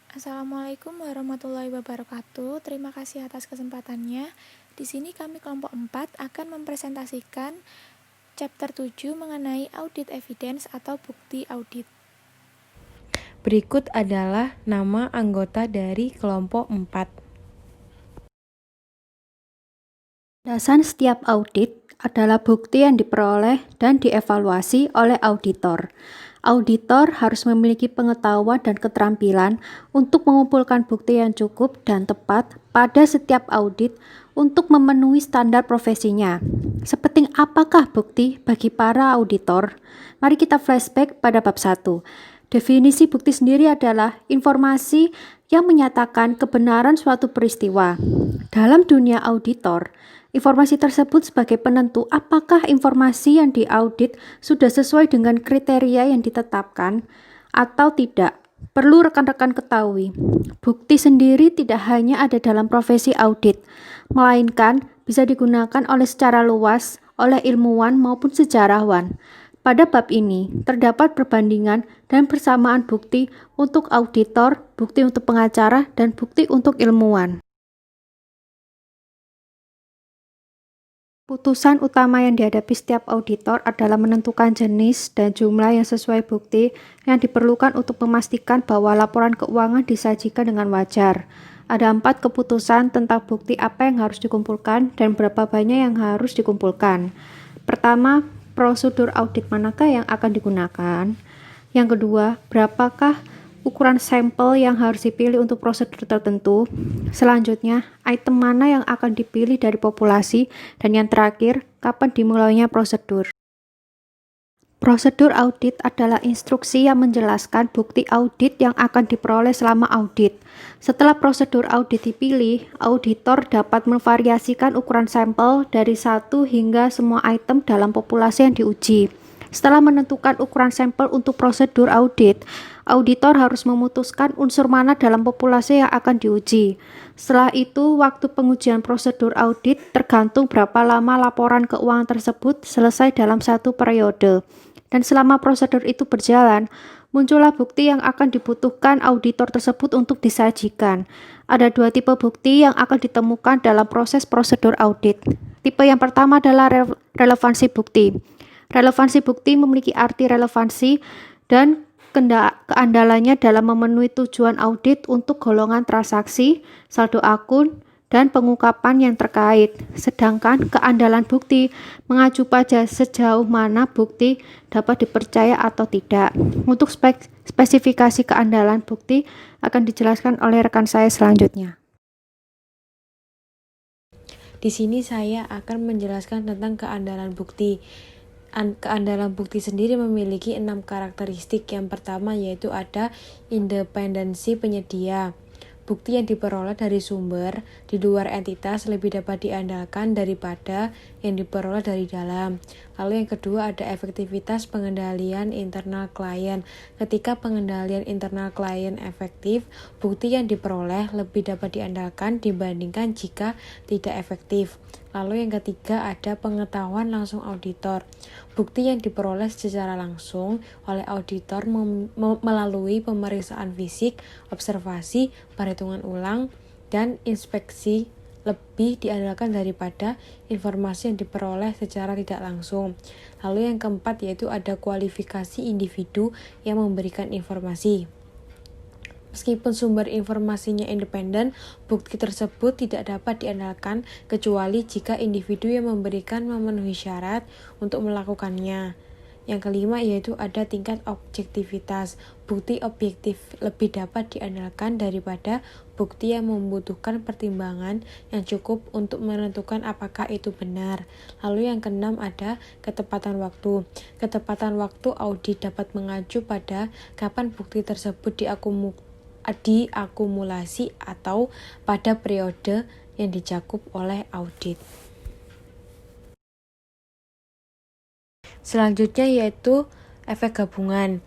Assalamualaikum warahmatullahi wabarakatuh. Terima kasih atas kesempatannya. Di sini kami kelompok 4 akan mempresentasikan chapter 7 mengenai audit evidence atau bukti audit. Berikut adalah nama anggota dari kelompok 4. Landasan setiap audit adalah bukti yang diperoleh dan dievaluasi oleh auditor. Auditor harus memiliki pengetahuan dan keterampilan untuk mengumpulkan bukti yang cukup dan tepat pada setiap audit untuk memenuhi standar profesinya. Sepenting apakah bukti bagi para auditor? Mari kita flashback pada bab 1. Definisi bukti sendiri adalah informasi yang menyatakan kebenaran suatu peristiwa. Dalam dunia auditor, informasi tersebut sebagai penentu apakah informasi yang diaudit sudah sesuai dengan kriteria yang ditetapkan atau tidak. Perlu rekan-rekan ketahui, bukti sendiri tidak hanya ada dalam profesi audit, melainkan bisa digunakan secara luas oleh ilmuwan maupun sejarawan. Pada bab ini, terdapat perbandingan dan persamaan bukti untuk auditor, bukti untuk pengacara, dan bukti untuk ilmuwan. Putusan utama yang dihadapi setiap auditor adalah menentukan jenis dan jumlah yang sesuai bukti yang diperlukan untuk memastikan bahwa laporan keuangan disajikan dengan wajar. Ada 4 keputusan tentang bukti apa yang harus dikumpulkan dan berapa banyak yang harus dikumpulkan. Pertama, prosedur audit manakah yang akan digunakan? Yang kedua, berapakah ukuran sampel yang harus dipilih untuk prosedur tertentu. Selanjutnya, item mana yang akan dipilih dari populasi. Dan yang terakhir, kapan dimulainya prosedur. Prosedur audit adalah instruksi yang menjelaskan bukti audit yang akan diperoleh selama audit. Setelah prosedur audit dipilih, auditor dapat memvariasikan ukuran sampel dari 1 hingga semua item dalam populasi yang diuji. Setelah menentukan ukuran sampel untuk prosedur audit, auditor harus memutuskan unsur mana dalam populasi yang akan diuji. Setelah itu, waktu pengujian prosedur audit tergantung berapa lama laporan keuangan tersebut selesai dalam satu periode. Dan selama prosedur itu berjalan, muncullah bukti yang akan dibutuhkan auditor tersebut untuk disajikan. Ada 2 tipe bukti yang akan ditemukan dalam proses prosedur audit. Tipe yang pertama adalah relevansi bukti. Relevansi bukti memiliki arti relevansi dan keandalannya dalam memenuhi tujuan audit untuk golongan transaksi, saldo akun, dan pengungkapan yang terkait. Sedangkan keandalan bukti mengacu pada sejauh mana bukti dapat dipercaya atau tidak. Untuk spesifikasi keandalan bukti akan dijelaskan oleh rekan saya selanjutnya. Di sini saya akan menjelaskan tentang keandalan bukti. Keandalan bukti sendiri memiliki 6 karakteristik. Yang pertama yaitu ada independensi penyedia. Bukti yang diperoleh dari sumber di luar entitas lebih dapat diandalkan daripada yang diperoleh dari dalam. Lalu yang kedua ada efektivitas pengendalian internal klien. Ketika pengendalian internal klien efektif, bukti yang diperoleh lebih dapat diandalkan dibandingkan jika tidak efektif. Lalu yang ketiga ada pengetahuan langsung auditor. Bukti yang diperoleh secara langsung oleh auditor melalui pemeriksaan fisik, observasi, perhitungan ulang, dan inspeksi lebih diandalkan daripada informasi yang diperoleh secara tidak langsung. Lalu yang keempat yaitu ada kualifikasi individu yang memberikan informasi. Meskipun sumber informasinya independen, bukti tersebut tidak dapat diandalkan kecuali jika individu yang memberikan memenuhi syarat untuk melakukannya. Yang kelima yaitu ada tingkat objektivitas. Bukti objektif lebih dapat diandalkan daripada bukti yang membutuhkan pertimbangan yang cukup untuk menentukan apakah itu benar. Lalu yang keenam ada ketepatan waktu. Ketepatan waktu audit dapat mengacu pada kapan bukti tersebut diakumulasi atau pada periode yang dicakup oleh audit. Selanjutnya yaitu efek gabungan.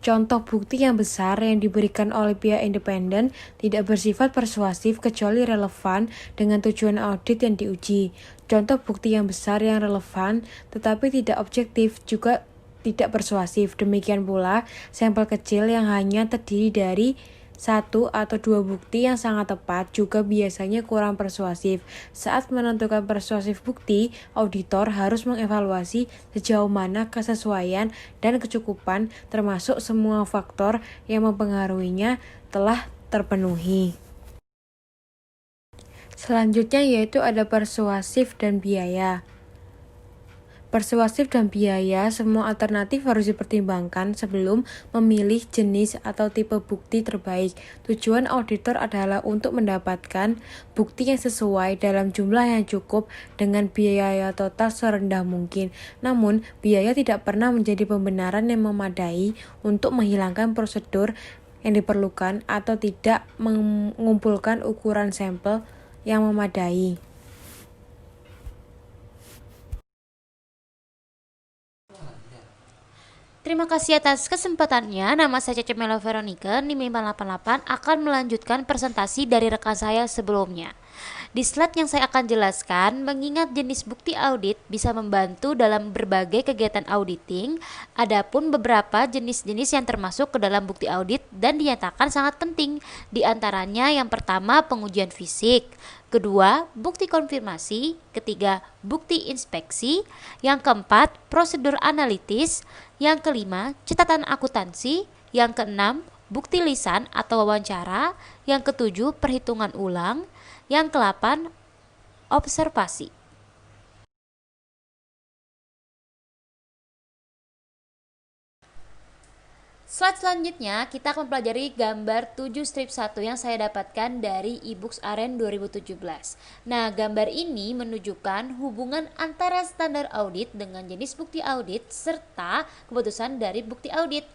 Contoh bukti yang besar yang diberikan oleh pihak independen tidak bersifat persuasif kecuali relevan dengan tujuan audit yang diuji. Contoh bukti yang besar yang relevan tetapi tidak objektif juga tidak persuasif. Demikian pula, sampel kecil yang hanya terdiri dari 1 atau 2 bukti yang sangat tepat juga biasanya kurang persuasif. Saat menentukan persuasif bukti, auditor harus mengevaluasi sejauh mana kesesuaian dan kecukupan termasuk semua faktor yang mempengaruhinya telah terpenuhi. Selanjutnya yaitu ada persuasif dan biaya. Persuasif dan biaya, semua alternatif harus dipertimbangkan sebelum memilih jenis atau tipe bukti terbaik. Tujuan auditor adalah untuk mendapatkan bukti yang sesuai dalam jumlah yang cukup dengan biaya total serendah mungkin. Namun, biaya tidak pernah menjadi pembenaran yang memadai untuk menghilangkan prosedur yang diperlukan atau tidak mengumpulkan ukuran sampel yang memadai. Terima kasih atas kesempatannya. Nama saya Cece Mela Veronica, NIM 588, akan melanjutkan presentasi dari rekan saya sebelumnya. Di slide yang saya akan jelaskan, mengingat jenis bukti audit bisa membantu dalam berbagai kegiatan auditing, adapun beberapa jenis-jenis yang termasuk ke dalam bukti audit dan dinyatakan sangat penting. Di antaranya yang pertama pengujian fisik, kedua bukti konfirmasi, ketiga bukti inspeksi, yang keempat prosedur analitis, yang kelima catatan akuntansi, yang keenam bukti lisan atau wawancara, yang ketujuh perhitungan ulang, yang ke-8 observasi. Slide selanjutnya kita akan mempelajari gambar 7 strip 1 yang saya dapatkan dari e-books Aren 2017. Nah, gambar ini menunjukkan hubungan antara standar audit dengan jenis bukti audit serta keputusan dari bukti audit.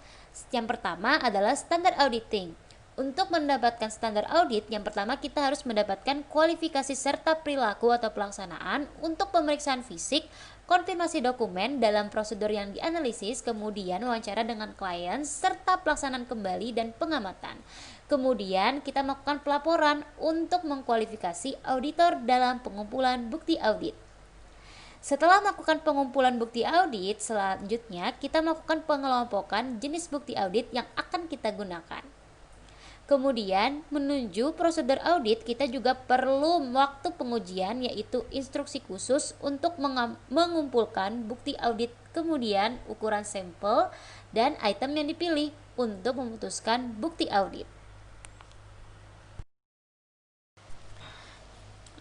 Yang pertama adalah standar auditing. Untuk mendapatkan standar audit, yang pertama kita harus mendapatkan kualifikasi serta perilaku atau pelaksanaan untuk pemeriksaan fisik, konfirmasi dokumen dalam prosedur yang dianalisis, kemudian wawancara dengan klien, serta pelaksanaan kembali dan pengamatan. Kemudian kita melakukan pelaporan untuk mengkualifikasi auditor dalam pengumpulan bukti audit. Setelah melakukan pengumpulan bukti audit, selanjutnya kita melakukan pengelompokan jenis bukti audit yang akan kita gunakan. Kemudian menuju prosedur audit, kita juga perlu waktu pengujian yaitu instruksi khusus untuk mengumpulkan bukti audit, kemudian ukuran sampel dan item yang dipilih untuk memutuskan bukti audit.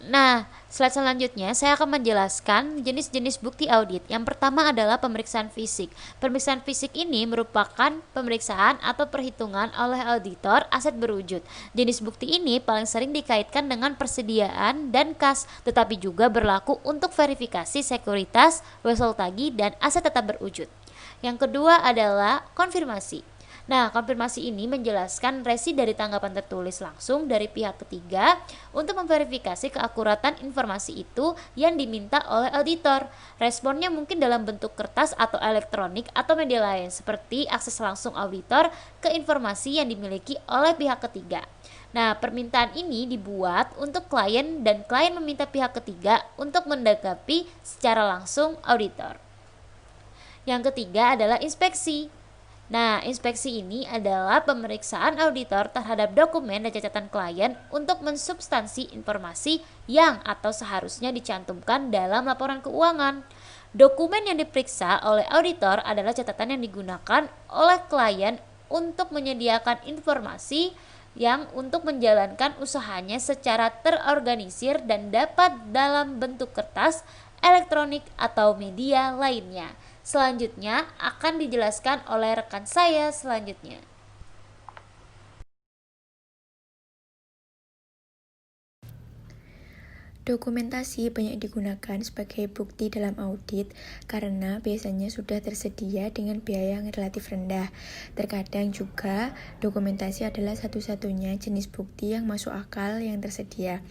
Nah, slide selanjutnya saya akan menjelaskan jenis-jenis bukti audit. Yang pertama adalah pemeriksaan fisik. Pemeriksaan fisik ini merupakan pemeriksaan atau perhitungan oleh auditor aset berwujud. Jenis bukti ini paling sering dikaitkan dengan persediaan dan kas, tetapi juga berlaku untuk verifikasi sekuritas, wesel tagih, dan aset tetap berwujud. Yang kedua adalah konfirmasi. Nah, konfirmasi ini menjelaskan resi dari tanggapan tertulis langsung dari pihak ketiga untuk memverifikasi keakuratan informasi itu yang diminta oleh auditor. Responnya mungkin dalam bentuk kertas atau elektronik atau media lain, seperti akses langsung auditor ke informasi yang dimiliki oleh pihak ketiga. Nah, permintaan ini dibuat untuk klien dan klien meminta pihak ketiga untuk menanggapi secara langsung auditor. Yang ketiga adalah inspeksi. Nah, inspeksi ini adalah pemeriksaan auditor terhadap dokumen dan catatan klien untuk mensubstansi informasi yang atau seharusnya dicantumkan dalam laporan keuangan. Dokumen yang diperiksa oleh auditor adalah catatan yang digunakan oleh klien untuk menyediakan informasi yang untuk menjalankan usahanya secara terorganisir dan dapat dalam bentuk kertas, elektronik, atau media lainnya. Selanjutnya akan dijelaskan oleh rekan saya selanjutnya. Dokumentasi banyak digunakan sebagai bukti dalam audit karena biasanya sudah tersedia dengan biaya yang relatif rendah. Terkadang juga dokumentasi adalah satu-satunya jenis bukti yang masuk akal yang tersedia.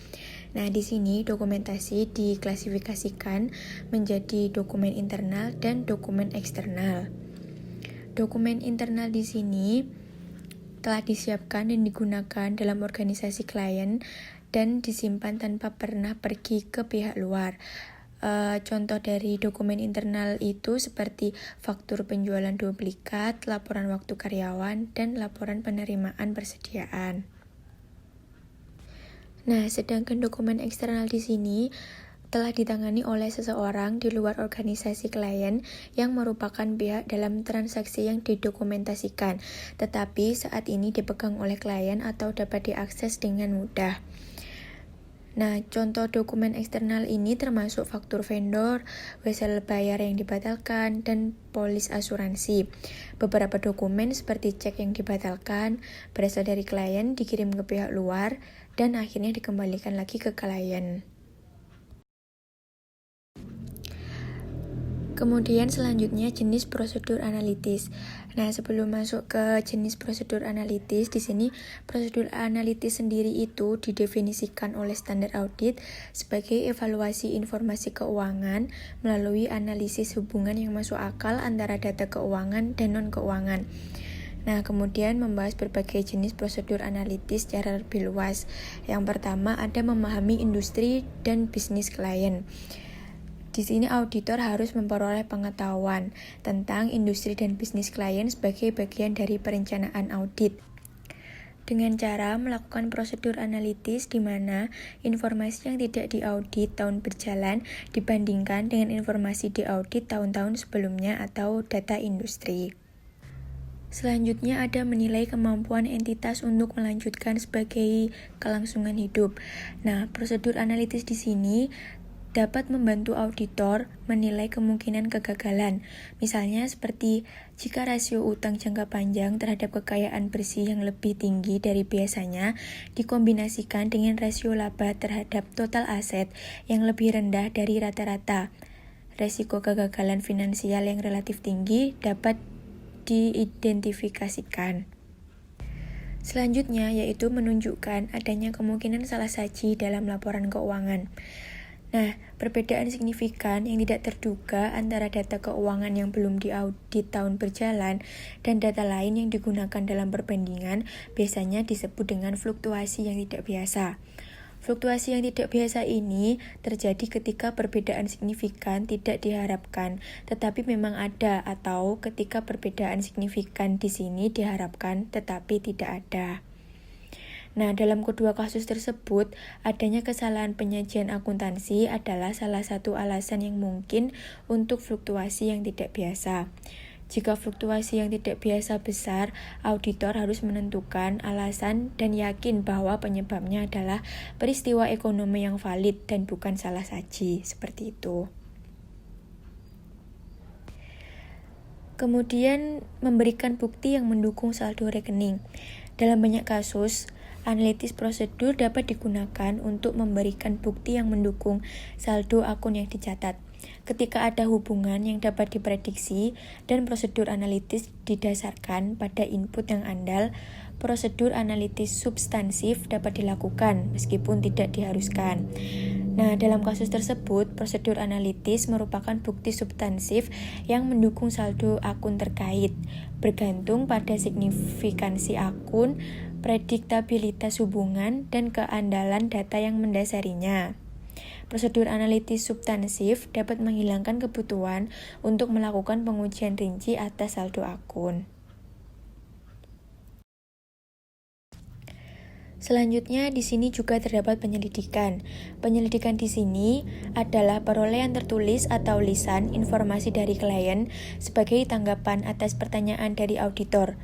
Nah, di sini dokumentasi diklasifikasikan menjadi dokumen internal dan dokumen eksternal. Dokumen internal di sini telah disiapkan dan digunakan dalam organisasi klien dan disimpan tanpa pernah pergi ke pihak luar. Contoh dari dokumen internal itu seperti faktur penjualan duplikat, laporan waktu karyawan, dan laporan penerimaan persediaan. Nah, sedangkan dokumen eksternal di sini telah ditangani oleh seseorang di luar organisasi klien yang merupakan pihak dalam transaksi yang didokumentasikan, tetapi saat ini dipegang oleh klien atau dapat diakses dengan mudah. Nah, contoh dokumen eksternal ini termasuk faktur vendor, wesel bayar yang dibatalkan, dan polis asuransi. Beberapa dokumen seperti cek yang dibatalkan berasal dari klien, dikirim ke pihak luar, dan akhirnya dikembalikan lagi ke klien. Kemudian selanjutnya jenis prosedur analitis. Nah, sebelum masuk ke jenis prosedur analitis, di sini prosedur analitis sendiri itu didefinisikan oleh standar audit sebagai evaluasi informasi keuangan melalui analisis hubungan yang masuk akal antara data keuangan dan non-keuangan. Nah, kemudian membahas berbagai jenis prosedur analitis secara lebih luas. Yang pertama ada memahami industri dan bisnis klien. Di sini auditor harus memperoleh pengetahuan tentang industri dan bisnis klien sebagai bagian dari perencanaan audit. Dengan cara melakukan prosedur analitis di mana informasi yang tidak diaudit tahun berjalan dibandingkan dengan informasi diaudit tahun-tahun sebelumnya atau data industri. Selanjutnya ada menilai kemampuan entitas untuk melanjutkan sebagai kelangsungan hidup. Nah, prosedur analitis di sini dapat membantu auditor menilai kemungkinan kegagalan. Misalnya seperti jika rasio utang jangka panjang terhadap kekayaan bersih yang lebih tinggi dari biasanya dikombinasikan dengan rasio laba terhadap total aset yang lebih rendah dari rata-rata. Resiko kegagalan finansial yang relatif tinggi dapat diidentifikasikan. Selanjutnya yaitu menunjukkan adanya kemungkinan salah saji dalam laporan keuangan. Nah, perbedaan signifikan yang tidak terduga antara data keuangan yang belum diaudit tahun berjalan dan data lain yang digunakan dalam perbandingan biasanya disebut dengan fluktuasi yang tidak biasa. Fluktuasi yang tidak biasa ini terjadi ketika perbedaan signifikan tidak diharapkan, tetapi memang ada, atau ketika perbedaan signifikan di sini diharapkan tetapi tidak ada. Nah, dalam kedua kasus tersebut, adanya kesalahan penyajian akuntansi adalah salah satu alasan yang mungkin untuk fluktuasi yang tidak biasa. Jika fluktuasi yang tidak biasa besar, auditor harus menentukan alasan dan yakin bahwa penyebabnya adalah peristiwa ekonomi yang valid dan bukan salah saji, seperti itu. Kemudian, memberikan bukti yang mendukung saldo rekening. Dalam banyak kasus, analitis prosedur dapat digunakan untuk memberikan bukti yang mendukung saldo akun yang dicatat. Ketika ada hubungan yang dapat diprediksi dan prosedur analitis didasarkan pada input yang andal, prosedur analitis substansif dapat dilakukan meskipun tidak diharuskan. Nah, dalam kasus tersebut, prosedur analitis merupakan bukti substansif yang mendukung saldo akun terkait, bergantung pada signifikansi akun, prediktabilitas hubungan, dan keandalan data yang mendasarinya. Prosedur analitis substansif dapat menghilangkan kebutuhan untuk melakukan pengujian rinci atas saldo akun. Selanjutnya di sini juga terdapat penyelidikan. Penyelidikan di sini adalah perolehan tertulis atau lisan informasi dari klien sebagai tanggapan atas pertanyaan dari auditor.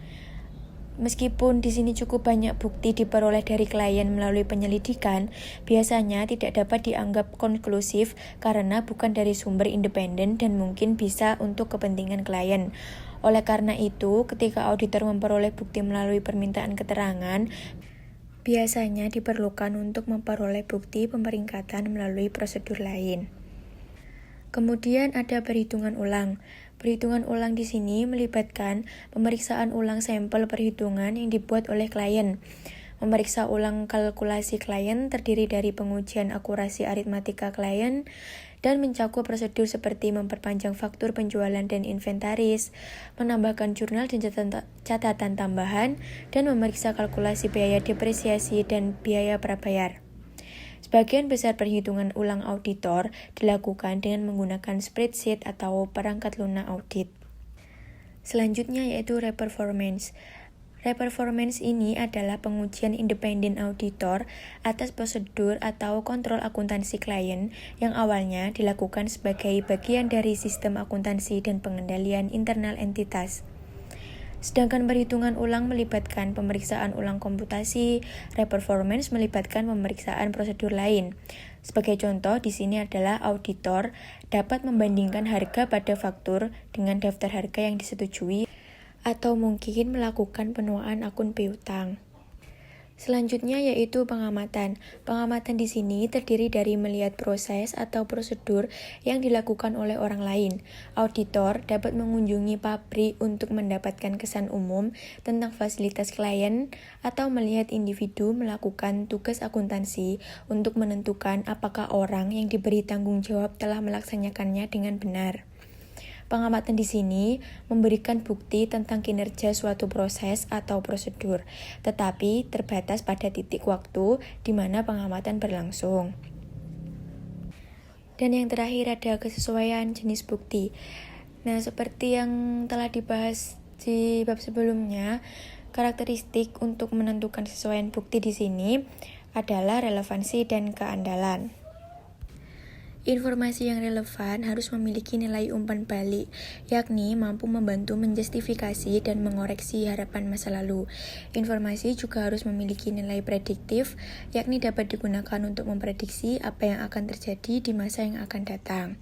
Meskipun di sini cukup banyak bukti diperoleh dari klien melalui penyelidikan, biasanya tidak dapat dianggap konklusif karena bukan dari sumber independen dan mungkin bisa untuk kepentingan klien. Oleh karena itu, ketika auditor memperoleh bukti melalui permintaan keterangan, biasanya diperlukan untuk memperoleh bukti pemeringkatan melalui prosedur lain. Kemudian ada perhitungan ulang. Perhitungan ulang di sini melibatkan pemeriksaan ulang sampel perhitungan yang dibuat oleh klien. Memeriksa ulang kalkulasi klien terdiri dari pengujian akurasi aritmatika klien dan mencakup prosedur seperti memperpanjang faktur penjualan dan inventaris, menambahkan jurnal dan catatan tambahan, dan memeriksa kalkulasi biaya depresiasi dan biaya prabayar. Sebagian besar perhitungan ulang auditor dilakukan dengan menggunakan spreadsheet atau perangkat lunak audit. Selanjutnya yaitu reperformance. Reperformance ini adalah pengujian independen auditor atas prosedur atau kontrol akuntansi klien yang awalnya dilakukan sebagai bagian dari sistem akuntansi dan pengendalian internal entitas. Sedangkan perhitungan ulang melibatkan pemeriksaan ulang komputasi, reperformance melibatkan pemeriksaan prosedur lain. Sebagai contoh di sini adalah auditor dapat membandingkan harga pada faktur dengan daftar harga yang disetujui atau mungkin melakukan penuaan akun piutang. Selanjutnya yaitu pengamatan. Pengamatan di sini terdiri dari melihat proses atau prosedur yang dilakukan oleh orang lain. Auditor dapat mengunjungi pabrik untuk mendapatkan kesan umum tentang fasilitas klien atau melihat individu melakukan tugas akuntansi untuk menentukan apakah orang yang diberi tanggung jawab telah melaksanakannya dengan benar. Pengamatan di sini memberikan bukti tentang kinerja suatu proses atau prosedur, tetapi terbatas pada titik waktu di mana pengamatan berlangsung. Dan yang terakhir ada kesesuaian jenis bukti. Nah, seperti yang telah dibahas di bab sebelumnya, karakteristik untuk menentukan kesesuaian bukti di sini adalah relevansi dan keandalan. Informasi yang relevan harus memiliki nilai umpan balik, yakni mampu membantu menjustifikasi dan mengoreksi harapan masa lalu. Informasi juga harus memiliki nilai prediktif, yakni dapat digunakan untuk memprediksi apa yang akan terjadi di masa yang akan datang.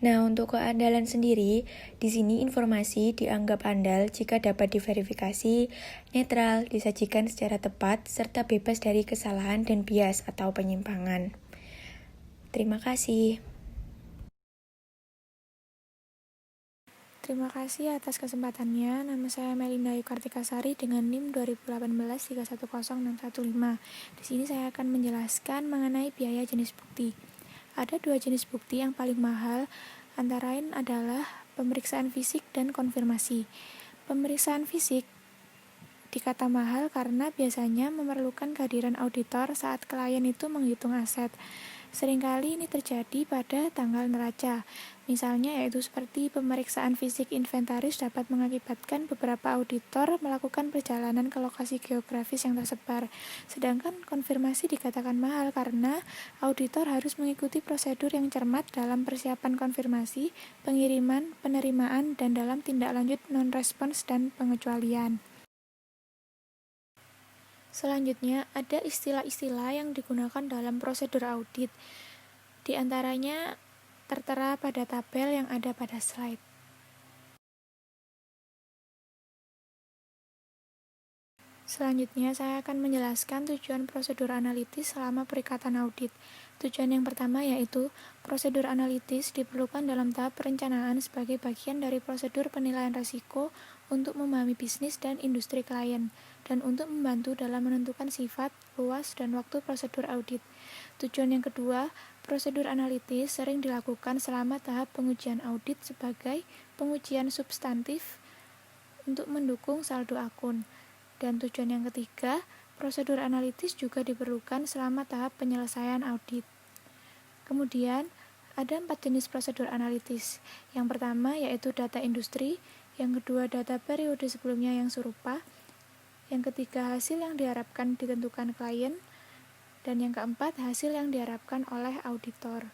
Nah, untuk keandalan sendiri, di sini informasi dianggap andal jika dapat diverifikasi, netral, disajikan secara tepat, serta bebas dari kesalahan dan bias atau penyimpangan. Terima kasih. Terima kasih atas kesempatannya. Nama saya Melinda Ayu Kartikasari dengan NIM 2018310615. Di sini saya akan menjelaskan mengenai biaya jenis bukti. Ada dua jenis bukti yang paling mahal, antara lain adalah pemeriksaan fisik dan konfirmasi. Pemeriksaan fisik dikata mahal karena biasanya memerlukan kehadiran auditor saat klien itu menghitung aset. Seringkali ini terjadi pada tanggal neraca. Misalnya yaitu seperti pemeriksaan fisik inventaris dapat mengakibatkan beberapa auditor melakukan perjalanan ke lokasi geografis yang tersebar. Sedangkan konfirmasi dikatakan mahal karena auditor harus mengikuti prosedur yang cermat dalam persiapan konfirmasi, pengiriman, penerimaan, dan dalam tindak lanjut non-respons dan pengecualian. Selanjutnya, ada istilah-istilah yang digunakan dalam prosedur audit. Di antaranya tertera pada tabel yang ada pada slide. Selanjutnya, saya akan menjelaskan tujuan prosedur analitis selama perikatan audit. Tujuan yang pertama yaitu, prosedur analitis diperlukan dalam tahap perencanaan sebagai bagian dari prosedur penilaian risiko untuk memahami bisnis dan industri klien, dan untuk membantu dalam menentukan sifat, luas, dan waktu prosedur audit. Tujuan yang kedua, prosedur analitis sering dilakukan selama tahap pengujian audit sebagai pengujian substantif untuk mendukung saldo akun. Dan tujuan yang ketiga, prosedur analitis juga diperlukan selama tahap penyelesaian audit. Kemudian, ada 4 jenis prosedur analitis. Yang pertama yaitu data industri, yang kedua data periode sebelumnya yang serupa, yang ketiga hasil yang diharapkan ditentukan klien, dan yang keempat hasil yang diharapkan oleh auditor.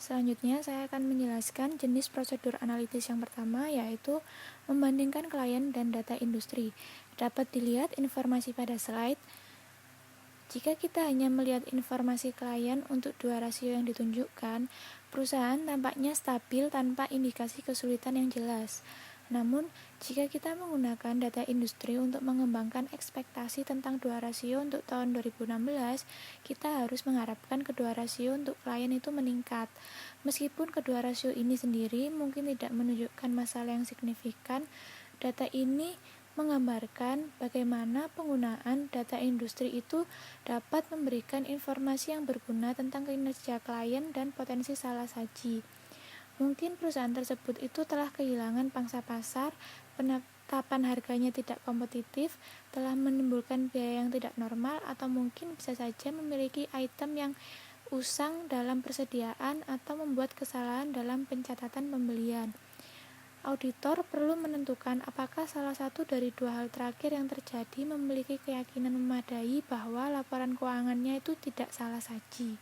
Selanjutnya, saya akan menjelaskan jenis prosedur analitis yang pertama, yaitu membandingkan klien dan data industri. Dapat dilihat informasi pada slide. Jika kita hanya melihat informasi klien untuk dua rasio yang ditunjukkan, perusahaan tampaknya stabil tanpa indikasi kesulitan yang jelas. Namun, jika kita menggunakan data industri untuk mengembangkan ekspektasi tentang dua rasio untuk tahun 2016, kita harus mengharapkan kedua rasio untuk klien itu meningkat. Meskipun kedua rasio ini sendiri mungkin tidak menunjukkan masalah yang signifikan, data ini menggambarkan bagaimana penggunaan data industri itu dapat memberikan informasi yang berguna tentang kinerja klien dan potensi salah saji. Mungkin perusahaan tersebut itu telah kehilangan pangsa pasar, penetapan harganya tidak kompetitif, telah menimbulkan biaya yang tidak normal, atau mungkin bisa saja memiliki item yang usang dalam persediaan atau membuat kesalahan dalam pencatatan pembelian. Auditor perlu menentukan apakah salah satu dari dua hal terakhir yang terjadi memiliki keyakinan memadai bahwa laporan keuangannya itu tidak salah saji.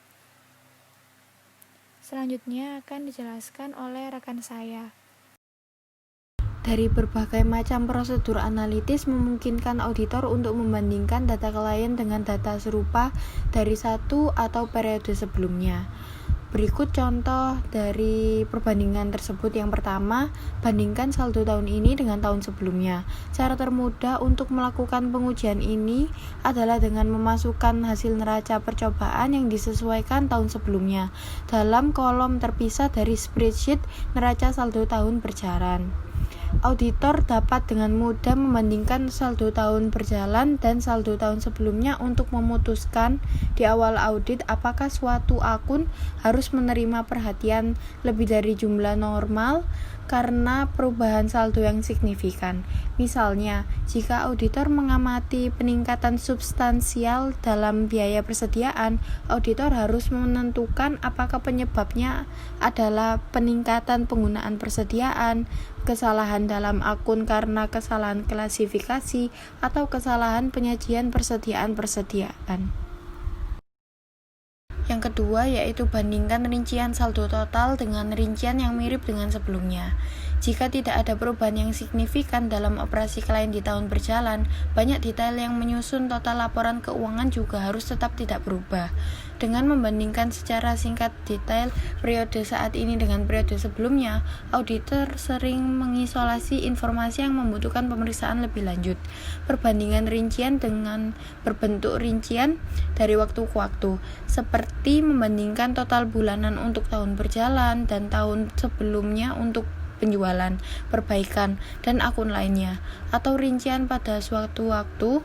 Selanjutnya akan dijelaskan oleh rekan saya. Dari berbagai macam prosedur analitis memungkinkan auditor untuk membandingkan data klien dengan data serupa dari satu atau periode sebelumnya. Berikut contoh dari perbandingan tersebut. Yang pertama, bandingkan saldo tahun ini dengan tahun sebelumnya. Cara termudah untuk melakukan pengujian ini adalah dengan memasukkan hasil neraca percobaan yang disesuaikan tahun sebelumnya dalam kolom terpisah dari spreadsheet neraca saldo tahun berjalan. Auditor dapat dengan mudah membandingkan saldo tahun berjalan dan saldo tahun sebelumnya untuk memutuskan di awal audit apakah suatu akun harus menerima perhatian lebih dari jumlah normal karena perubahan saldo yang signifikan. Misalnya, jika auditor mengamati peningkatan substansial dalam biaya persediaan, auditor harus menentukan apakah penyebabnya adalah peningkatan penggunaan persediaan, kesalahan dalam akun karena kesalahan klasifikasi, atau kesalahan penyajian persediaan. Yang kedua yaitu bandingkan rincian saldo total dengan rincian yang mirip dengan sebelumnya. Jika tidak ada perubahan yang signifikan dalam operasi klien di tahun berjalan, banyak detail yang menyusun total laporan keuangan juga harus tetap tidak berubah. Dengan membandingkan secara singkat detail periode saat ini dengan periode sebelumnya, auditor sering mengisolasi informasi yang membutuhkan pemeriksaan lebih lanjut. Perbandingan rincian dengan berbentuk rincian dari waktu ke waktu, seperti membandingkan total bulanan untuk tahun berjalan dan tahun sebelumnya untuk penjualan, perbaikan, dan akun lainnya, atau rincian pada suatu waktu,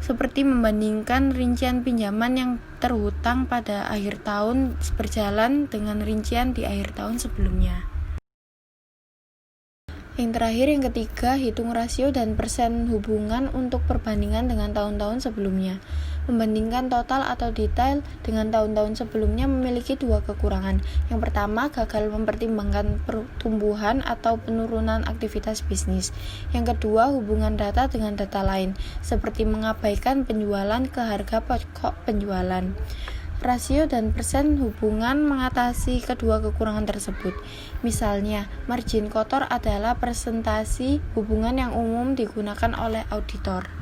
seperti membandingkan rincian pinjaman yang terhutang pada akhir tahun berjalan dengan rincian di akhir tahun sebelumnya. Yang terakhir, yang ketiga, hitung rasio dan persen hubungan untuk perbandingan dengan tahun-tahun sebelumnya. Membandingkan total atau detail dengan tahun-tahun sebelumnya memiliki dua kekurangan. Yang pertama, gagal mempertimbangkan pertumbuhan atau penurunan aktivitas bisnis. Yang kedua, hubungan data dengan data lain, seperti mengabaikan penjualan ke harga pokok penjualan. Rasio dan persen hubungan mengatasi kedua kekurangan tersebut. Misalnya, margin kotor adalah presentasi hubungan yang umum digunakan oleh auditor.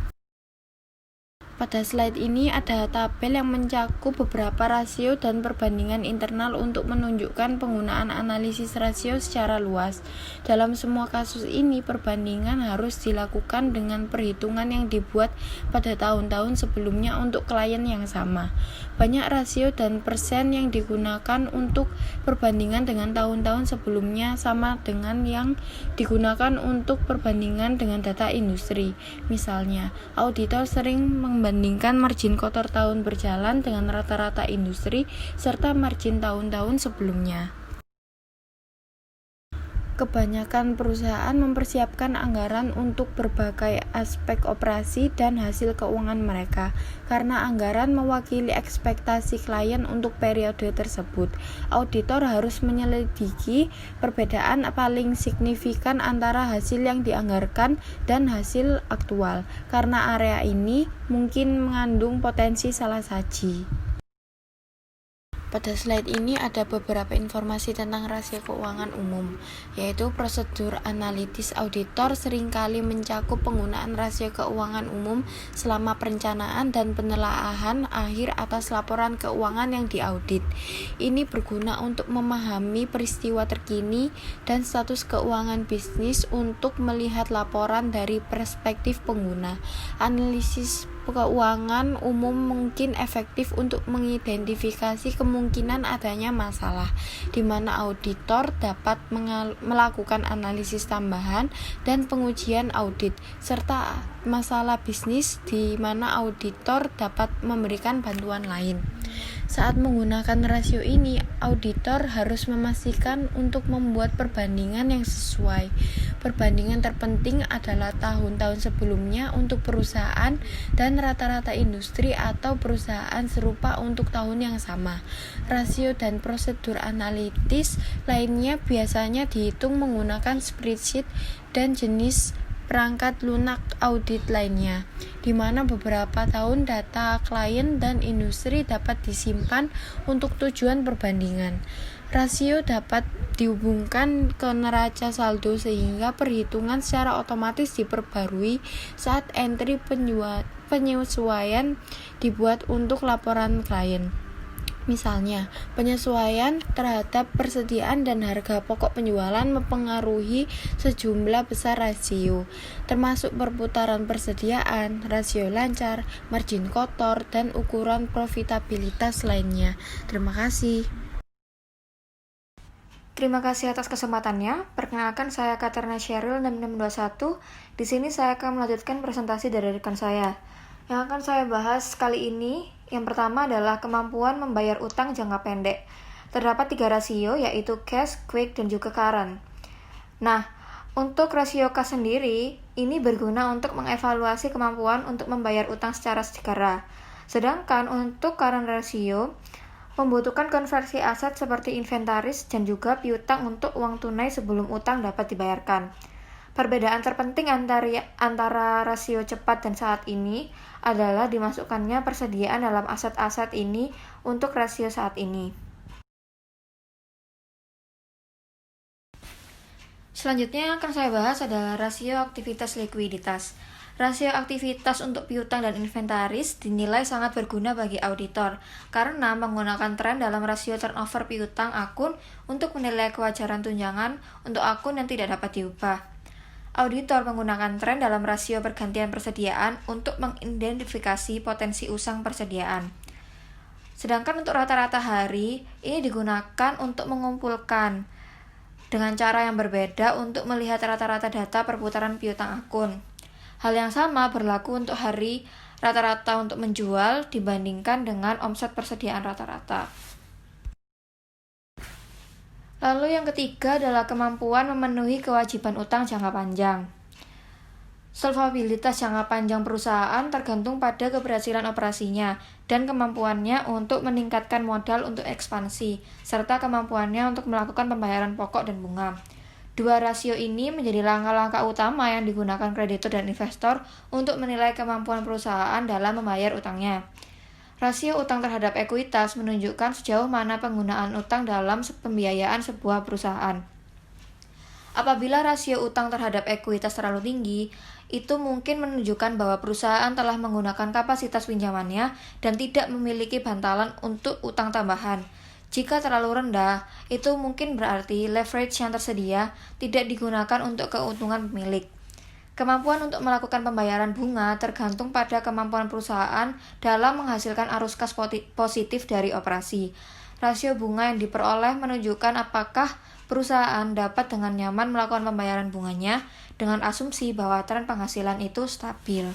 Pada slide ini ada tabel yang mencakup beberapa rasio dan perbandingan internal untuk menunjukkan penggunaan analisis rasio secara luas. Dalam semua kasus ini, perbandingan harus dilakukan dengan perhitungan yang dibuat pada tahun-tahun sebelumnya untuk klien yang sama. Banyak rasio dan persen yang digunakan untuk perbandingan dengan tahun-tahun sebelumnya sama dengan yang digunakan untuk perbandingan dengan data industri. Misalnya, auditor sering membandingkan margin kotor tahun berjalan dengan rata-rata industri serta margin tahun-tahun sebelumnya. Kebanyakan perusahaan mempersiapkan anggaran untuk berbagai aspek operasi dan hasil keuangan mereka, karena anggaran mewakili ekspektasi klien untuk periode tersebut. Auditor harus menyelidiki perbedaan paling signifikan antara hasil yang dianggarkan dan hasil aktual, karena area ini mungkin mengandung potensi salah saji. Pada slide ini ada beberapa informasi tentang rasio keuangan umum, yaitu prosedur analitis auditor seringkali mencakup penggunaan rasio keuangan umum selama perencanaan dan penelaahan akhir atas laporan keuangan yang diaudit. Ini berguna untuk memahami peristiwa terkini dan status keuangan bisnis untuk melihat laporan dari perspektif pengguna. Analisis keuangan umum mungkin efektif untuk mengidentifikasi kemungkinan adanya masalah, di mana auditor dapat melakukan analisis tambahan dan pengujian audit, serta masalah bisnis di mana auditor dapat memberikan bantuan lain. Saat menggunakan rasio ini, auditor harus memastikan untuk membuat perbandingan yang sesuai. Perbandingan terpenting adalah tahun-tahun sebelumnya untuk perusahaan dan rata-rata industri atau perusahaan serupa untuk tahun yang sama. Rasio dan prosedur analitis lainnya biasanya dihitung menggunakan spreadsheet dan jenis perangkat lunak audit lainnya, di mana beberapa tahun data klien dan industri dapat disimpan untuk tujuan perbandingan. Rasio dapat dihubungkan ke neraca saldo sehingga perhitungan secara otomatis diperbarui saat entry penyesuaian dibuat untuk laporan klien. Misalnya, penyesuaian terhadap persediaan dan harga pokok penjualan mempengaruhi sejumlah besar rasio, termasuk perputaran persediaan, rasio lancar, margin kotor, dan ukuran profitabilitas lainnya. Terima kasih. Terima kasih atas kesempatannya. Perkenalkan, saya Katerina Sheryl 6621. Di sini saya akan melanjutkan presentasi dari rekan saya. Yang akan saya bahas kali ini, yang pertama adalah kemampuan membayar utang jangka pendek. Terdapat 3 rasio, yaitu cash, quick, dan juga current. Nah, untuk rasio cash sendiri, ini berguna untuk mengevaluasi kemampuan untuk membayar utang secara segera. Sedangkan untuk current ratio, membutuhkan konversi aset seperti inventaris dan juga piutang untuk uang tunai sebelum utang dapat dibayarkan. Perbedaan terpenting antara rasio cepat dan saat ini adalah dimasukkannya persediaan dalam aset-aset ini untuk rasio saat ini. Selanjutnya yang akan saya bahas adalah rasio aktivitas likuiditas. Rasio aktivitas untuk piutang dan inventaris dinilai sangat berguna bagi auditor karena menggunakan tren dalam rasio turnover piutang akun untuk menilai kewajaran tunjangan untuk akun yang tidak dapat diubah. Auditor menggunakan tren dalam rasio pergantian persediaan untuk mengidentifikasi potensi usang persediaan. Sedangkan untuk rata-rata hari, ini digunakan untuk mengumpulkan dengan cara yang berbeda untuk melihat rata-rata data perputaran piutang akun. Hal yang sama berlaku untuk hari rata-rata untuk menjual dibandingkan dengan omset persediaan rata-rata. Lalu yang ketiga adalah kemampuan memenuhi kewajiban utang jangka panjang. Solvabilitas jangka panjang perusahaan tergantung pada keberhasilan operasinya dan kemampuannya untuk meningkatkan modal untuk ekspansi, serta kemampuannya untuk melakukan pembayaran pokok dan bunga. 2 rasio ini menjadi langkah-langkah utama yang digunakan kreditur dan investor untuk menilai kemampuan perusahaan dalam membayar utangnya. Rasio utang terhadap ekuitas menunjukkan sejauh mana penggunaan utang dalam pembiayaan sebuah perusahaan. Apabila rasio utang terhadap ekuitas terlalu tinggi, itu mungkin menunjukkan bahwa perusahaan telah menggunakan kapasitas pinjamannya dan tidak memiliki bantalan untuk utang tambahan. Jika terlalu rendah, itu mungkin berarti leverage yang tersedia tidak digunakan untuk keuntungan pemilik. Kemampuan untuk melakukan pembayaran bunga tergantung pada kemampuan perusahaan dalam menghasilkan arus kas positif dari operasi. Rasio bunga yang diperoleh menunjukkan apakah perusahaan dapat dengan nyaman melakukan pembayaran bunganya dengan asumsi bahwa tren penghasilan itu stabil.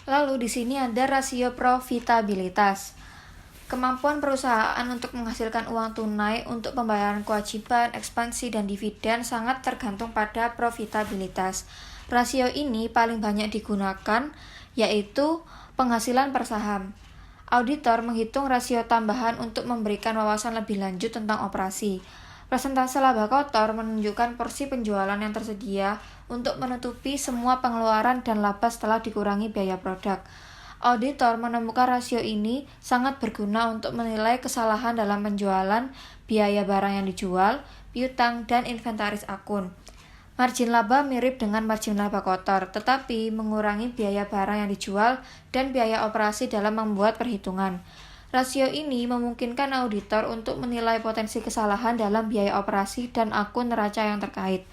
Lalu di sini ada rasio profitabilitas. Kemampuan perusahaan untuk menghasilkan uang tunai untuk pembayaran kewajiban, ekspansi, dan dividen sangat tergantung pada profitabilitas. Rasio ini paling banyak digunakan, yaitu penghasilan per saham. Auditor menghitung rasio tambahan untuk memberikan wawasan lebih lanjut tentang operasi. Persentase laba kotor menunjukkan porsi penjualan yang tersedia untuk menutupi semua pengeluaran dan laba setelah dikurangi biaya produk. Auditor menemukan rasio ini sangat berguna untuk menilai kesalahan dalam penjualan, biaya barang yang dijual, piutang, dan inventaris akun. Margin laba mirip dengan margin laba kotor, tetapi mengurangi biaya barang yang dijual dan biaya operasi dalam membuat perhitungan. Rasio ini memungkinkan auditor untuk menilai potensi kesalahan dalam biaya operasi dan akun neraca yang terkait.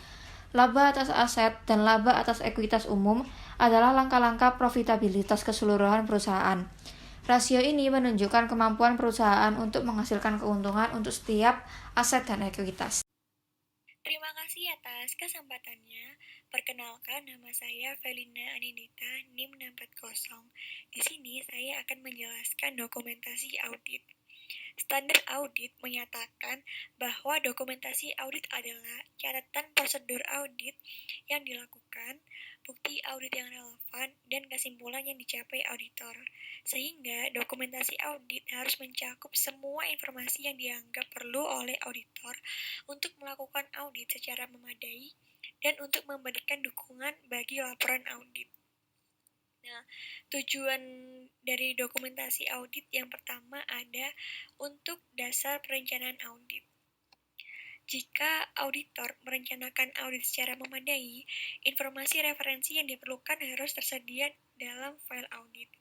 Laba atas aset dan laba atas ekuitas umum adalah langkah-langkah profitabilitas keseluruhan perusahaan. Rasio ini menunjukkan kemampuan perusahaan untuk menghasilkan keuntungan untuk setiap aset dan ekuitas. Terima kasih atas kesempatannya. Perkenalkan, nama saya Felina Anindita, NIM 640. Di sini saya akan menjelaskan dokumentasi audit. Standar audit menyatakan bahwa dokumentasi audit adalah catatan prosedur audit yang dilakukan, bukti audit yang relevan, dan kesimpulan yang dicapai auditor. Sehingga dokumentasi audit harus mencakup semua informasi yang dianggap perlu oleh auditor untuk melakukan audit secara memadai dan untuk memberikan dukungan bagi laporan audit. Nah, tujuan dari dokumentasi audit yang pertama ada untuk dasar perencanaan audit. Jika auditor merencanakan audit secara memadai, informasi referensi yang diperlukan harus tersedia dalam file audit.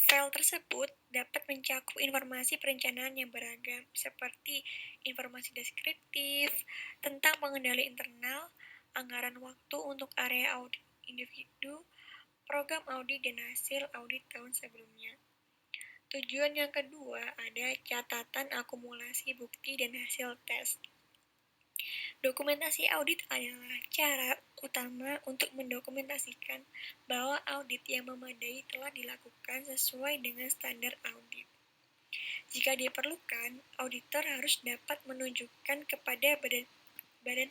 File tersebut dapat mencakup informasi perencanaan yang beragam, seperti informasi deskriptif tentang pengendali internal, anggaran waktu untuk area audit individu, program audit dan hasil audit tahun sebelumnya. Tujuan yang kedua ada catatan akumulasi bukti dan hasil tes. Dokumentasi audit adalah cara utama untuk mendokumentasikan bahwa audit yang memadai telah dilakukan sesuai dengan standar audit. Jika diperlukan, auditor harus dapat menunjukkan kepada badan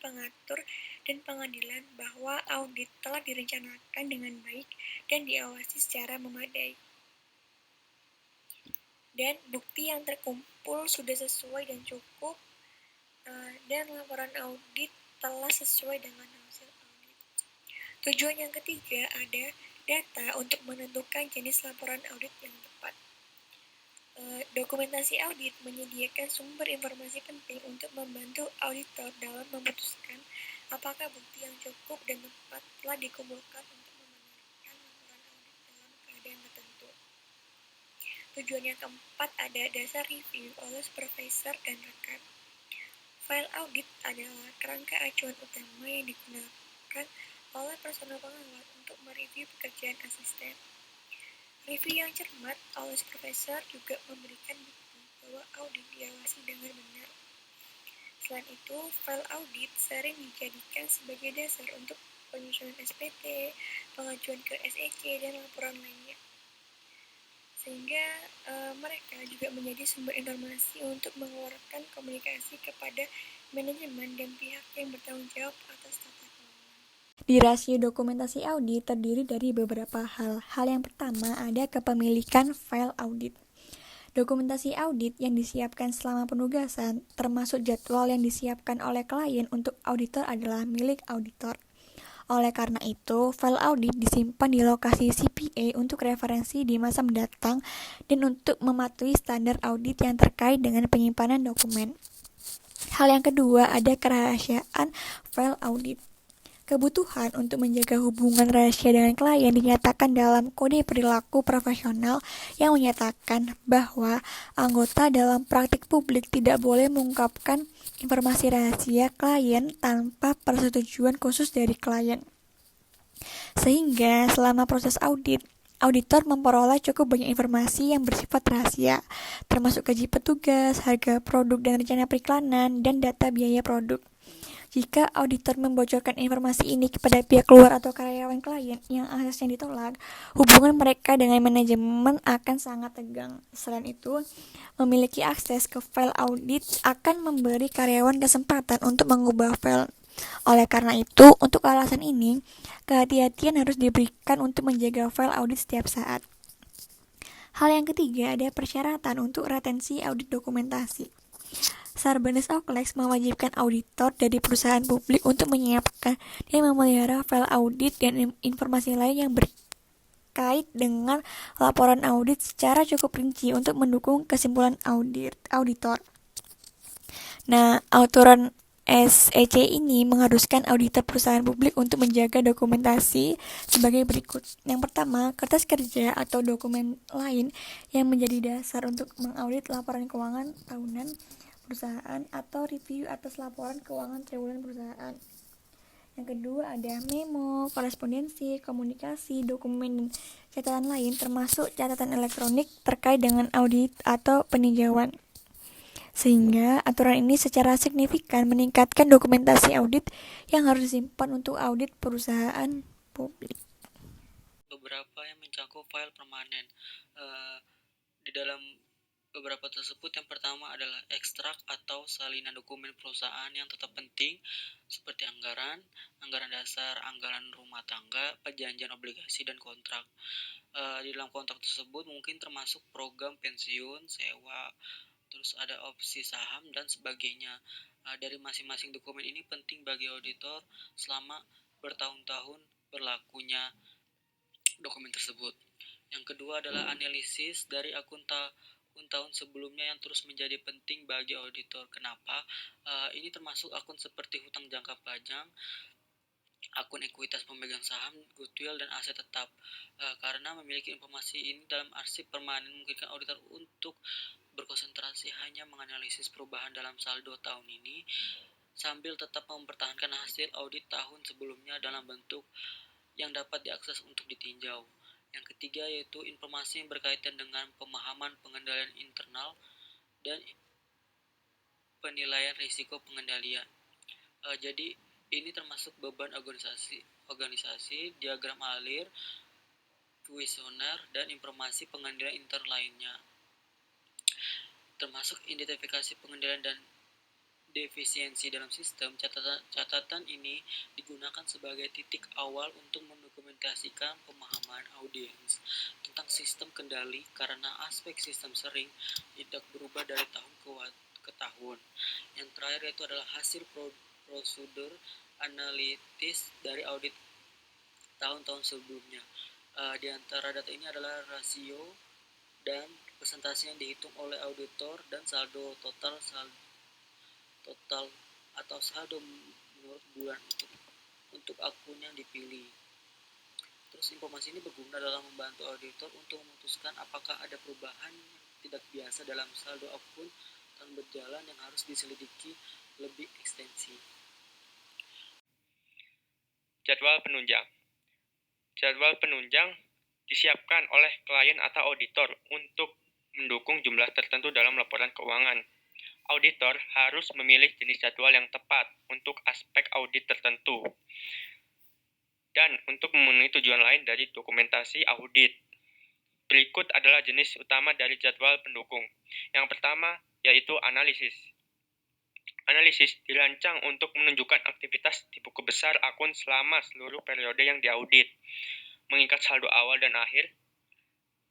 pengatur dan pengadilan bahwa audit telah direncanakan dengan baik dan diawasi secara memadai. Dan bukti yang terkumpul sudah sesuai dan cukup, dan laporan audit telah sesuai dengan hasil audit. Tujuan yang ketiga ada data untuk menentukan jenis laporan audit yang tepat. Dokumentasi audit menyediakan sumber informasi penting untuk membantu auditor dalam memutuskan apakah bukti yang cukup dan tepat telah dikumpulkan untuk membenarkan laporan audit dalam keadaan tertentu. Tujuan yang keempat ada dasar review oleh supervisor dan rekan. File audit adalah kerangka acuan utama yang digunakan oleh personel pengawal untuk mereview pekerjaan asisten. Review yang cermat oleh supervisor juga memberikan bukti bahwa audit diawasi dengan benar. Selain itu, file audit sering dijadikan sebagai dasar untuk penyusunan SPT, pengajuan ke SEC, dan laporan lainnya. Sehingga mereka juga menjadi sumber informasi untuk mengeluarkan komunikasi kepada manajemen dan pihak yang bertanggung jawab atas tata kelola. Di rasio dokumentasi audit terdiri dari beberapa hal. Hal yang pertama ada kepemilikan file audit. Dokumentasi audit yang disiapkan selama penugasan, termasuk jadwal yang disiapkan oleh klien untuk auditor adalah milik auditor. Oleh karena itu, file audit disimpan di lokasi CPA untuk referensi di masa mendatang dan untuk mematuhi standar audit yang terkait dengan penyimpanan dokumen. Hal yang kedua ada kerahasiaan file audit. Kebutuhan untuk menjaga hubungan rahasia dengan klien dinyatakan dalam kode perilaku profesional yang menyatakan bahwa anggota dalam praktik publik tidak boleh mengungkapkan informasi rahasia klien tanpa persetujuan khusus dari klien. Sehingga selama proses audit, auditor memperoleh cukup banyak informasi yang bersifat rahasia, termasuk gaji petugas, harga produk dan rencana periklanan, dan data biaya produk. Jika auditor membocorkan informasi ini kepada pihak luar atau karyawan klien yang aksesnya ditolak, hubungan mereka dengan manajemen akan sangat tegang. Selain itu, memiliki akses ke file audit akan memberi karyawan kesempatan untuk mengubah file. Oleh karena itu, untuk alasan ini, kehati-hatian harus diberikan untuk menjaga file audit setiap saat. Hal yang ketiga ada persyaratan untuk retensi audit dokumentasi. Sarbanes-Oxley mewajibkan auditor dari perusahaan publik untuk menyiapkan dan memelihara file audit dan informasi lain yang berkait dengan laporan audit secara cukup rinci untuk mendukung kesimpulan auditor. Nah, aturan SEC ini mengharuskan auditor perusahaan publik untuk menjaga dokumentasi sebagai berikut. Yang pertama, kertas kerja atau dokumen lain yang menjadi dasar untuk mengaudit laporan keuangan tahunan perusahaan atau review atas laporan keuangan triwulan perusahaan. Yang kedua ada memo, korespondensi, komunikasi, dokumen, dan catatan lain termasuk catatan elektronik terkait dengan audit atau peninjauan. sehingga aturan ini secara signifikan meningkatkan dokumentasi audit yang harus disimpan untuk audit perusahaan publik. Beberapa yang mencakup file permanen. Di dalam beberapa tersebut, yang pertama adalah ekstrak atau salinan dokumen perusahaan yang tetap penting seperti anggaran dasar, anggaran rumah tangga, perjanjian obligasi, dan kontrak. Di dalam kontrak tersebut mungkin termasuk program pensiun, sewa, terus ada opsi saham, dan sebagainya. Dari masing-masing dokumen ini penting bagi auditor selama bertahun-tahun berlakunya dokumen tersebut. Yang kedua adalah analisis dari akun tahun sebelumnya yang terus menjadi penting bagi auditor. Kenapa? Ini termasuk akun seperti hutang jangka panjang, akun ekuitas pemegang saham, goodwill, dan aset tetap. Karena memiliki informasi ini dalam arsip permanen memungkinkan auditor untuk berkonsentrasi hanya menganalisis perubahan dalam saldo tahun ini sambil tetap mempertahankan hasil audit tahun sebelumnya dalam bentuk yang dapat diakses untuk ditinjau. Yang ketiga yaitu informasi yang berkaitan dengan pemahaman pengendalian internal dan penilaian risiko pengendalian. Jadi ini termasuk beban organisasi, diagram alir, kuesioner, dan informasi pengendalian intern lainnya. Termasuk identifikasi pengendalian dan defisiensi dalam sistem. Catatan ini digunakan sebagai titik awal untuk mendokumentasikan pemahaman audiens tentang sistem kendali karena aspek sistem sering tidak berubah dari tahun ke tahun. Yang terakhir yaitu adalah hasil prosedur analitis dari audit tahun-tahun sebelumnya. Di antara data ini adalah rasio dan presentasi yang dihitung oleh auditor dan saldo total atau saldo menurut bulan untuk akun yang dipilih. Terus informasi ini berguna dalam membantu auditor untuk memutuskan apakah ada perubahan yang tidak biasa dalam saldo akun tahun berjalan yang harus diselidiki lebih ekstensi. Jadwal penunjang. Jadwal penunjang disiapkan oleh klien atau auditor untuk mendukung jumlah tertentu dalam laporan keuangan. Auditor harus memilih jenis jadwal yang tepat untuk aspek audit tertentu dan untuk memenuhi tujuan lain dari dokumentasi audit. Berikut adalah jenis utama dari jadwal pendukung. Yang pertama yaitu analisis. Analisis dirancang untuk menunjukkan aktivitas di buku besar akun selama seluruh periode yang diaudit, mengikat saldo awal dan akhir,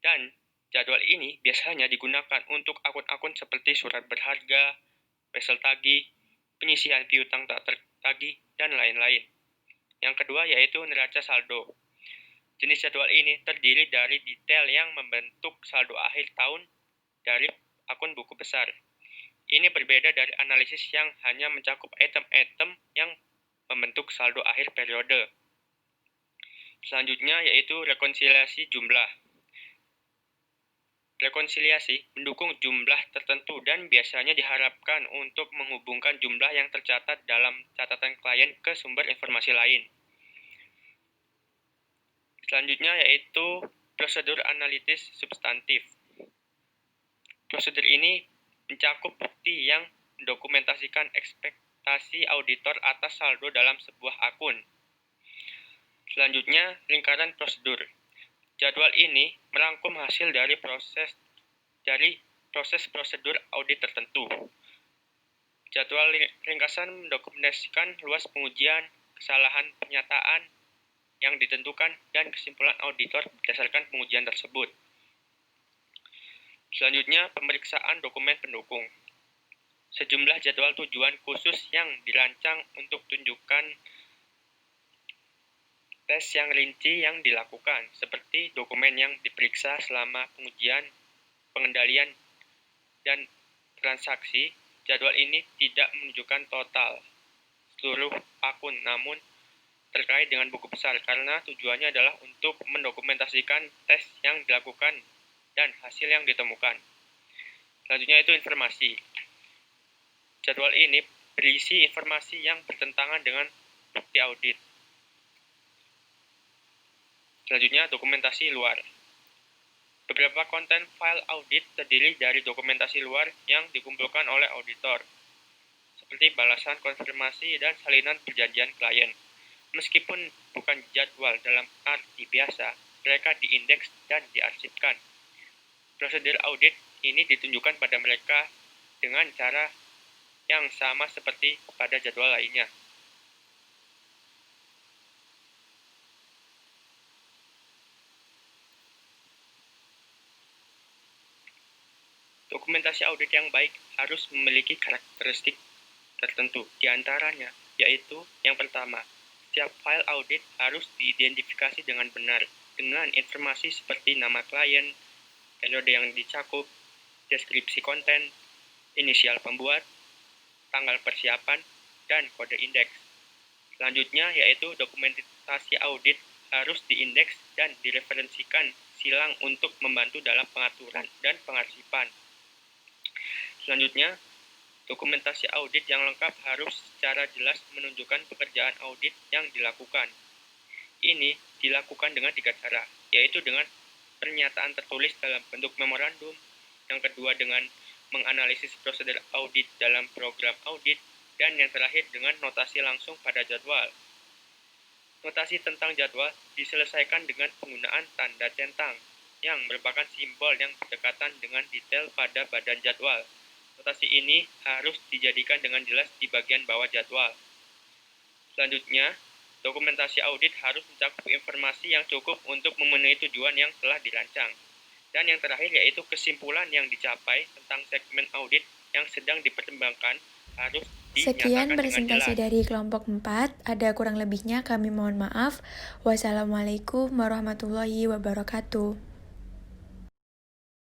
dan jadwal ini biasanya digunakan untuk akun-akun seperti surat berharga, wesel tagih, penyisihan piutang tak tertagih, dan lain-lain. Yang kedua yaitu neraca saldo. Jenis jadwal ini terdiri dari detail yang membentuk saldo akhir tahun dari akun buku besar. Ini berbeda dari analisis yang hanya mencakup item-item yang membentuk saldo akhir periode. Selanjutnya yaitu rekonsiliasi jumlah. Rekonsiliasi mendukung jumlah tertentu dan biasanya diharapkan untuk menghubungkan jumlah yang tercatat dalam catatan klien ke sumber informasi lain. Selanjutnya yaitu prosedur analitis substantif. Prosedur ini mencakup bukti yang mendokumentasikan ekspektasi auditor atas saldo dalam sebuah akun. Selanjutnya, lingkaran prosedur. Jadwal ini merangkum hasil dari proses prosedur audit tertentu. Jadwal ringkasan mendokumentasikan luas pengujian, kesalahan pernyataan yang ditentukan, dan kesimpulan auditor berdasarkan pengujian tersebut. Selanjutnya, pemeriksaan dokumen pendukung. Sejumlah jadwal tujuan khusus yang dirancang untuk tunjukkan tes yang rinci yang dilakukan, seperti dokumen yang diperiksa selama pengujian, pengendalian, dan transaksi. Jadwal ini tidak menunjukkan total seluruh akun, namun terkait dengan buku besar karena tujuannya adalah untuk mendokumentasikan tes yang dilakukan dan hasil yang ditemukan. Selanjutnya itu informasi. Jadwal ini berisi informasi yang bertentangan dengan bukti audit. Selanjutnya dokumentasi luar. Beberapa konten file audit terdiri dari dokumentasi luar yang dikumpulkan oleh auditor, seperti balasan konfirmasi dan salinan perjanjian klien. Meskipun bukan jadwal dalam arti biasa, mereka diindeks dan diarsipkan. Prosedur audit ini ditunjukkan pada mereka dengan cara yang sama seperti pada jadwal lainnya. Dokumentasi audit yang baik harus memiliki karakteristik tertentu, di antaranya yaitu yang pertama, setiap file audit harus diidentifikasi dengan benar, dengan informasi seperti nama klien, periode yang dicakup, deskripsi konten, inisial pembuat, tanggal persiapan, dan kode indeks. Selanjutnya yaitu dokumentasi audit harus diindeks dan direferensikan silang untuk membantu dalam pengaturan dan pengarsipan. Selanjutnya, dokumentasi audit yang lengkap harus secara jelas menunjukkan pekerjaan audit yang dilakukan. Ini dilakukan dengan 3 cara, yaitu dengan pernyataan tertulis dalam bentuk memorandum, yang kedua dengan menganalisis prosedur audit dalam program audit, dan yang terakhir dengan notasi langsung pada jadwal. Notasi tentang jadwal diselesaikan dengan penggunaan tanda centang, yang merupakan simbol yang berdekatan dengan detail pada badan jadwal. Notasi ini harus dijadikan dengan jelas di bagian bawah jadwal. Selanjutnya, dokumentasi audit harus mencakup informasi yang cukup untuk memenuhi tujuan yang telah dirancang. Dan yang terakhir yaitu kesimpulan yang dicapai tentang segmen audit yang sedang dipertimbangkan harus dinyatakan Sekian dengan presentasi jelas. dari kelompok 4. Ada kurang lebihnya kami mohon maaf. Wassalamualaikum warahmatullahi wabarakatuh.